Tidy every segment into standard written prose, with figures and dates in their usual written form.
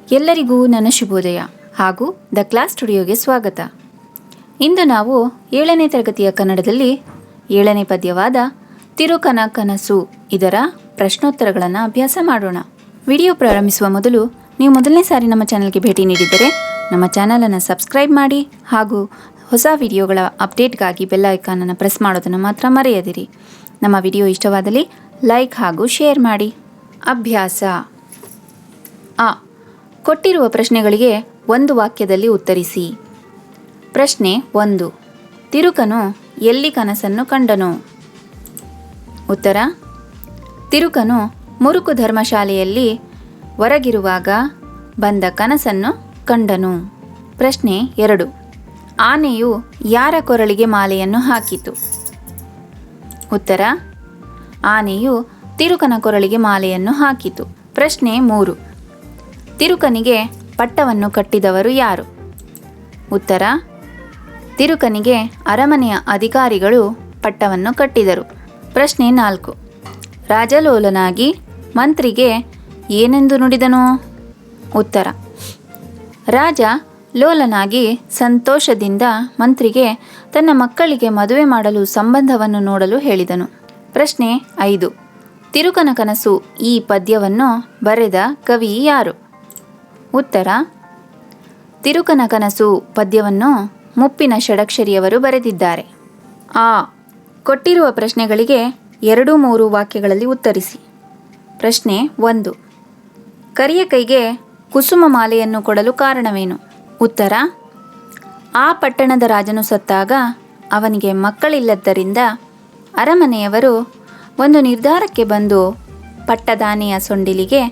ಎಲ್ಲರಿಗೂ ನನ್ನ ಶುಭೋದಯ ಹಾಗೂ ದ ಕ್ಲಾಸ್ ಸ್ಟುಡಿಯೋಗೆ ಸ್ವಾಗತ. ಇಂದು ನಾವು 7ನೇ ತರಗತಿಯ ಕನ್ನಡದಲ್ಲಿ 7ನೇ ಪದ್ಯವಾದ ತಿರುಕನ ಕನಸು ಇದರ ಪ್ರಶ್ನೋತ್ತರಗಳನ್ನು ಅಭ್ಯಾಸ ಮಾಡೋಣ. ವಿಡಿಯೋ ಪ್ರಾರಂಭಿಸುವ ಮೊದಲು ನೀವು ಮೊದಲನೇ ಸಾರಿ ನಮ್ಮ ಚಾನಲ್ಗೆ ಭೇಟಿ ನೀಡಿದ್ದರೆ ನಮ್ಮ ಚಾನಲನ್ನು ಸಬ್ಸ್ಕ್ರೈಬ್ ಮಾಡಿ ಹಾಗೂ ಹೊಸ ವಿಡಿಯೋಗಳ ಅಪ್ಡೇಟ್ಗಾಗಿ ಬೆಲ್ ಐಕಾನನ್ನು ಪ್ರೆಸ್ ಮಾಡೋದನ್ನು ಮಾತ್ರ ಮರೆಯದಿರಿ. ನಮ್ಮ ವಿಡಿಯೋ ಇಷ್ಟವಾದಲ್ಲಿ ಲೈಕ್ ಹಾಗೂ ಶೇರ್ ಮಾಡಿ. ಅಭ್ಯಾಸ ಆ ಕೊಟ್ಟಿರುವ ಪ್ರಶ್ನೆಗಳಿಗೆ ಒಂದು ವಾಕ್ಯದಲ್ಲಿ ಉತ್ತರಿಸಿ. ಪ್ರಶ್ನೆ 1. ತಿರುಕನು ಎಲ್ಲಿ ಕನಸನ್ನು ಕಂಡನು? ಉತ್ತರ: ತಿರುಕನು ಮುರುಕು ಧರ್ಮಶಾಲೆಯಲ್ಲಿ ಹೊರಗಿರುವಾಗ ಬಂದ ಕನಸನ್ನು ಕಂಡನು. ಪ್ರಶ್ನೆ 2. ಆನೆಯು ಯಾರ ಕೊರಳಿಗೆ ಮಾಲೆಯನ್ನು ಹಾಕಿತು? ಉತ್ತರ: ಆನೆಯು ತಿರುಕನ ಕೊರಳಿಗೆ ಮಾಲೆಯನ್ನು ಹಾಕಿತು. ಪ್ರಶ್ನೆ 3. ತಿರುಕನಿಗೆ ಪಟ್ಟವನ್ನು ಕಟ್ಟಿದವರು ಯಾರು? ಉತ್ತರ: ತಿರುಕನಿಗೆ ಅರಮನೆಯ ಅಧಿಕಾರಿಗಳು ಪಟ್ಟವನ್ನು ಕಟ್ಟಿದರು. ಪ್ರಶ್ನೆ 4. ರಾಜಲೋಲನಾಗಿ ಮಂತ್ರಿಗೆ ಏನೆಂದು ನುಡಿದನು? ಉತ್ತರ: ರಾಜ ಲೋಲನಾಗಿ ಸಂತೋಷದಿಂದ ಮಂತ್ರಿಗೆ ತನ್ನ ಮಕ್ಕಳಿಗೆ ಮದುವೆ ಮಾಡಲು ಸಂಬಂಧವನ್ನು ನೋಡಲು ಹೇಳಿದನು. ಪ್ರಶ್ನೆ 5. ತಿರುಕನ ಕನಸು ಈ ಪದ್ಯವನ್ನು ಬರೆದ ಕವಿ ಯಾರು? ಉತ್ತರ: ತಿರುಕನ ಕನಸು ಪದ್ಯವನ್ನು ಮುಪ್ಪಿನ ಷಡಕ್ಷರಿಯವರು ಬರೆದಿದ್ದಾರೆ. ಆ ಕೊಟ್ಟಿರುವ ಪ್ರಶ್ನೆಗಳಿಗೆ 2-3 ವಾಕ್ಯಗಳಲ್ಲಿ ಉತ್ತರಿಸಿ. ಪ್ರಶ್ನೆ 1. ಕರಿಯ ಕೈಗೆ ಕುಸುಮ ಮಾಲೆಯನ್ನು ಕೊಡಲು ಕಾರಣವೇನು? ಉತ್ತರ: ಆ ಪಟ್ಟಣದ ರಾಜನು ಸತ್ತಾಗ ಅವನಿಗೆ ಮಕ್ಕಳಿಲ್ಲದ್ದರಿಂದ ಅರಮನೆಯವರು ಒಂದು ನಿರ್ಧಾರಕ್ಕೆ ಬಂದು ಪಟ್ಟದಾನೆಯ ಸೊಂಡಿಲಿಗೆ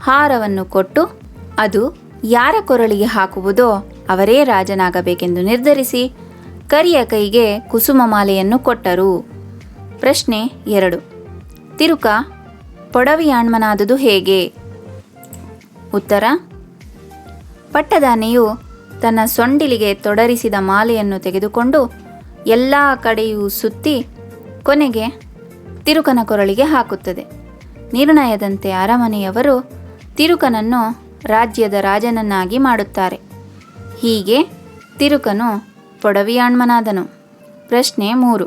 ಹಾರವನ್ನು ಕೊಟ್ಟು ಅದು ಯಾರ ಕೊರಳಿಗೆ ಹಾಕುವುದೋ ಅವರೇ ರಾಜನಾಗಬೇಕೆಂದು ನಿರ್ಧರಿಸಿ ಕರಿಯ ಕೈಗೆ ಕುಸುಮ ಮಾಲೆಯನ್ನು ಕೊಟ್ಟರು. ಪ್ರಶ್ನೆ 2. ತಿರುಕ ಪೊಡವಿಯಾಣ್ಮನಾದುದು ಹೇಗೆ? ಉತ್ತರ: ಪಟ್ಟದಾನೆಯು ತನ್ನ ಸೊಂಡಿಲಿಗೆ ತೊಡರಿಸಿದ ಮಾಲೆಯನ್ನು ತೆಗೆದುಕೊಂಡು ಎಲ್ಲ ಕಡೆಯೂ ಸುತ್ತಿ ಕೊನೆಗೆ ತಿರುಕನ ಕೊರಳಿಗೆ ಹಾಕುತ್ತದೆ. ನಿರ್ಣಯದಂತೆ ಅರಮನೆಯವರು ತಿರುಕನನ್ನು ರಾಜ್ಯದ ರಾಜನನ್ನಾಗಿ ಮಾಡುತ್ತಾರೆ. ಹೀಗೆ ತಿರುಕನು ಪೊಡವಿಯಾಣ್ಮನಾದನು. ಪ್ರಶ್ನೆ 3.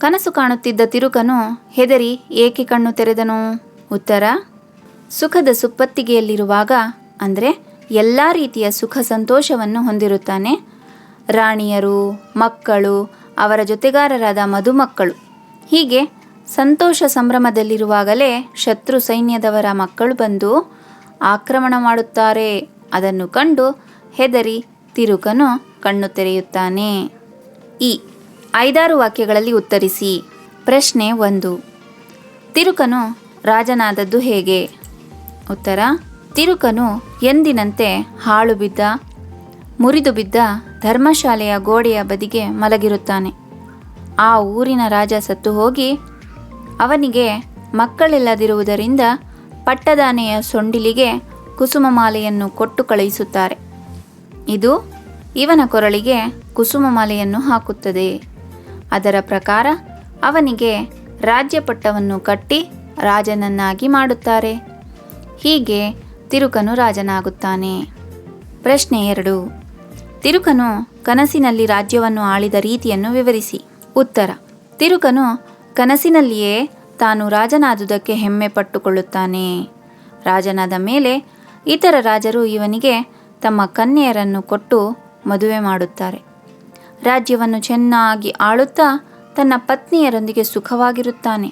ಕನಸು ಕಾಣುತ್ತಿದ್ದ ತಿರುಕನು ಹೆದರಿ ಏಕೆ ಕಣ್ಣು ತೆರೆದನು? ಉತ್ತರ: ಸುಖದ ಸುಪ್ಪತ್ತಿಗೆಯಲ್ಲಿರುವಾಗ ಅಂದರೆ ಎಲ್ಲ ರೀತಿಯ ಸುಖ ಸಂತೋಷವನ್ನು ಹೊಂದಿರುತ್ತಾನೆ. ರಾಣಿಯರು, ಮಕ್ಕಳು, ಅವರ ಜೊತೆಗಾರರಾದ ಮದುಮಕ್ಕಳು ಹೀಗೆ ಸಂತೋಷ ಸಂಭ್ರಮದಲ್ಲಿರುವಾಗಲೇ ಶತ್ರು ಸೈನ್ಯದವರ ಮಕ್ಕಳು ಬಂದು ಆಕ್ರಮಣ ಮಾಡುತ್ತಾರೆ. ಅದನ್ನು ಕಂಡು ಹೆದರಿ ತಿರುಕನು ಕಣ್ಣು ತೆರೆಯುತ್ತಾನೆ. ಈ 5-6 ವಾಕ್ಯಗಳಲ್ಲಿ ಉತ್ತರಿಸಿ. ಪ್ರಶ್ನೆ 1. ತಿರುಕನು ರಾಜನಾದದ್ದು ಹೇಗೆ? ಉತ್ತರ: ತಿರುಕನು ಎಂದಿನಂತೆ ಹಾಳು ಬಿದ್ದ ಮುರಿದು ಬಿದ್ದ ಧರ್ಮಶಾಲೆಯ ಗೋಡೆಯ ಬದಿಗೆ ಮಲಗಿರುತ್ತಾನೆ. ಆ ಊರಿನ ರಾಜ ಸತ್ತು ಹೋಗಿ ಅವನಿಗೆ ಮಕ್ಕಳಿಲ್ಲದಿರುವುದರಿಂದ ಪಟ್ಟದಾನೆಯ ಸೊಂಡಿಲಿಗೆ ಕುಸುಮ ಮಾಲೆಯನ್ನು ಕೊಟ್ಟು ಕಳುಹಿಸುತ್ತಾರೆ. ಇದು ಇವನ ಕೊರಳಿಗೆ ಕುಸುಮ ಮಾಲೆಯನ್ನು ಹಾಕುತ್ತದೆ. ಅದರ ಪ್ರಕಾರ ಅವನಿಗೆ ರಾಜ್ಯ ಪಟ್ಟವನ್ನು ಕಟ್ಟಿ ರಾಜನನ್ನಾಗಿ ಮಾಡುತ್ತಾರೆ. ಹೀಗೆ ತಿರುಕನು ರಾಜನಾಗುತ್ತಾನೆ. ಪ್ರಶ್ನೆ 2. ತಿರುಕನು ಕನಸಿನಲ್ಲಿ ರಾಜ್ಯವನ್ನು ಆಳಿದ ರೀತಿಯನ್ನು ವಿವರಿಸಿ. ಉತ್ತರ: ತಿರುಕನು ಕನಸಿನಲ್ಲಿಯೇ ತಾನು ರಾಜನಾದುದಕ್ಕೆ ಹೆಮ್ಮೆ ಪಟ್ಟುಕೊಳ್ಳುತ್ತಾನೆ. ರಾಜನಾದ ಮೇಲೆ ಇತರ ರಾಜರು ಇವನಿಗೆ ತಮ್ಮ ಕನ್ಯೆಯರನ್ನು ಕೊಟ್ಟು ಮದುವೆ ಮಾಡುತ್ತಾರೆ. ರಾಜ್ಯವನ್ನು ಚೆನ್ನಾಗಿ ಆಳುತ್ತಾ ತನ್ನ ಪತ್ನಿಯರೊಂದಿಗೆ ಸುಖವಾಗಿರುತ್ತಾನೆ.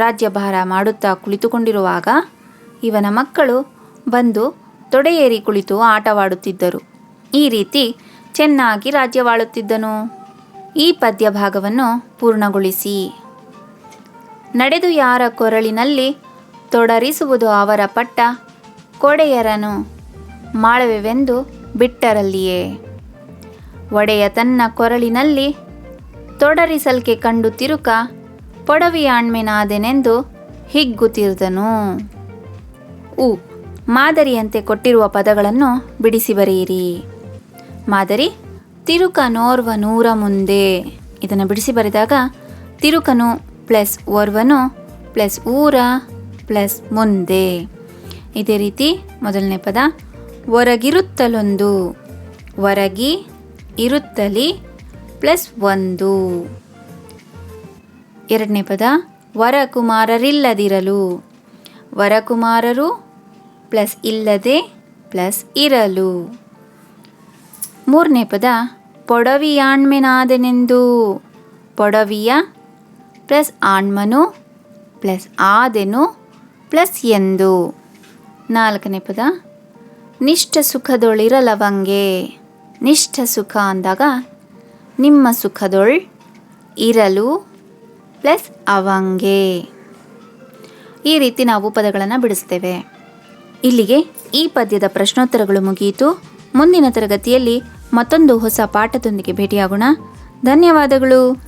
ರಾಜ್ಯಭಾರ ಮಾಡುತ್ತಾ ಕುಳಿತುಕೊಂಡಿರುವಾಗ ಇವನ ಮಕ್ಕಳು ಬಂದು ತೊಡೆಯೇರಿ ಕುಳಿತು ಆಟವಾಡುತ್ತಿದ್ದರು. ಈ ರೀತಿ ಚೆನ್ನಾಗಿ ರಾಜ್ಯವಾಳುತ್ತಿದ್ದನು. ಈ ಪದ್ಯ ಭಾಗವನ್ನು ಪೂರ್ಣಗೊಳಿಸಿ. ನಡೆದು ಯಾರ ಕೊರಳಿನಲ್ಲಿ ತೊಡರಿಸುವುದು ಅವರ ಪಟ್ಟ, ಕೊಡೆಯರನು ಮಾಳವೆವೆಂದು ಬಿಟ್ಟರಲ್ಲಿಯೇ. ಒಡೆಯ ತನ್ನ ಕೊರಳಿನಲ್ಲಿ ತೊಡರಿಸಲ್ಕೆ ಕಂಡು ತಿರುಕ ಪೊಡವಿಯಾಣ್ಮೆನಾದೆನೆಂದು ಹಿಗ್ಗುತ್ತಿರ್ದನು. ಮಾದರಿಯಂತೆ ಕೊಟ್ಟಿರುವ ಪದಗಳನ್ನು ಬಿಡಿಸಿ ಬರೆಯಿರಿ. ಮಾದರಿ: ತಿರುಕನೋರ್ವ ನೂರ ಮುಂದೆ. ಇದನ್ನು ಬಿಡಿಸಿ ಬರೆದಾಗ ತಿರುಕನು ಪ್ಲಸ್ ಓರ್ವನು ಪ್ಲಸ್ ಊರ ಪ್ಲಸ್ ಮುಂದೆ. ಇದೇ ರೀತಿ ಮೊದಲನೇ ಪದ ಹೊರಗಿರುತ್ತಲೊಂದು, ಹೊರಗಿ ಇರುತ್ತಲಿ ಪ್ಲಸ್ ಒಂದು. ಎರಡನೇ ಪದ ವರಕುಮಾರರಿಲ್ಲದಿರಲು, ವರಕುಮಾರರು ಪ್ಲಸ್ ಇಲ್ಲದೆ ಪ್ಲಸ್ ಇರಲು. ಮೂರನೇ ಪದ ಪೊಡವಿಯಾಣ್ಮೆನಾದೆನೆಂದು, ಪೊಡವಿಯ ಪ್ಲಸ್ ಆಣ್ಮನು ಪ್ಲಸ್ ಆದೆನು ಪ್ಲಸ್ ಎಂದು. ನಾಲ್ಕನೇ ಪದ ನಿಷ್ಠ ಸುಖದೊಳಿರಲವಂಗೆ, ನಿಷ್ಠ ಸುಖ ಅಂದಾಗ ನಿಮ್ಮ ಸುಖದೊಳ್ ಇರಲು ಪ್ಲಸ್ ಅವಂಗೆ. ಈ ರೀತಿ ನಾವು ಪದಗಳನ್ನು ಬಿಡಿಸ್ತೇವೆ. ಇಲ್ಲಿಗೆ ಈ ಪದ್ಯದ ಪ್ರಶ್ನೋತ್ತರಗಳು ಮುಗಿಯಿತು. ಮುಂದಿನ ತರಗತಿಯಲ್ಲಿ ಮತ್ತೊಂದು ಹೊಸ ಪಾಠದೊಂದಿಗೆ ಭೇಟಿಯಾಗೋಣ. ಧನ್ಯವಾದಗಳು.